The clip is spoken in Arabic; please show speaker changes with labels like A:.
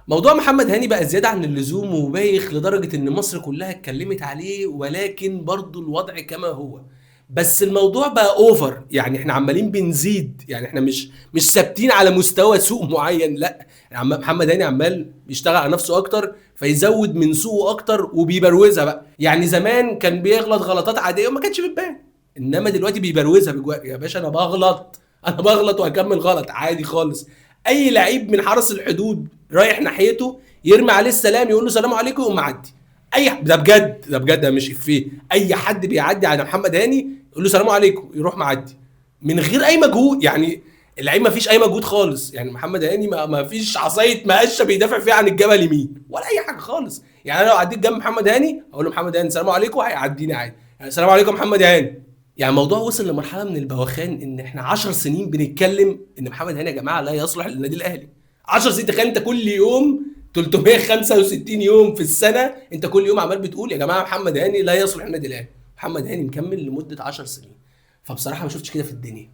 A: موضوع محمد هاني بقى زيادة عن اللزوم وبايخ لدرجة إن مصر كلها اتكلمت عليه، ولكن برضو الوضع كما هو. بس الموضوع بقى اوفر، يعني احنا عمالين بنزيد، يعني احنا مش ثابتين على مستوى سوق معين، لا. محمد هاني عمال بيشتغل على نفسه اكتر، فيزود من سوقه اكتر وبيبروزها بقى. يعني زمان كان بيغلط غلطات عادية وما كانتش بتبان، انما دلوقتي بيبروزها بجوا يا باشا، انا بغلط وهكمل غلط عادي خالص. اي لعيب من حرس الحدود رايح ناحيته يرمي عليه السلام، يقول له سلام عليكم، يقوم معدي. ده بجد، ده بجد، ده مش افيه. اي حد بيعدي على محمد هاني يقول له سلام عليكم، يروح معدي من غير اي مجهود. يعني اللعيب ما فيش اي مجهود خالص. يعني محمد هاني ما فيش عصايه مقشه بيدافع فيها عن الجبل اليمين ولا اي حاجه خالص. يعني انا لو عديت جنب محمد هاني اقول له محمد هاني السلام عليكم، هيعديني عادي. يعني السلام عليكم محمد هاني. يعني الموضوع وصل لمرحله من البوخان ان احنا 10 سنين بنتكلم ان محمد هاني يا جماعه لا يصلح للنادي الاهلي. 10 سنين، تخيل انت كل يوم 365 يوم في السنه انت كل يوم عمال بتقول يا جماعه محمد هاني لا يصلح للنادي الاهلي. محمد هاني مكمل لمده 10 سنين. فبصراحه ما شفتش كده في الدنيا.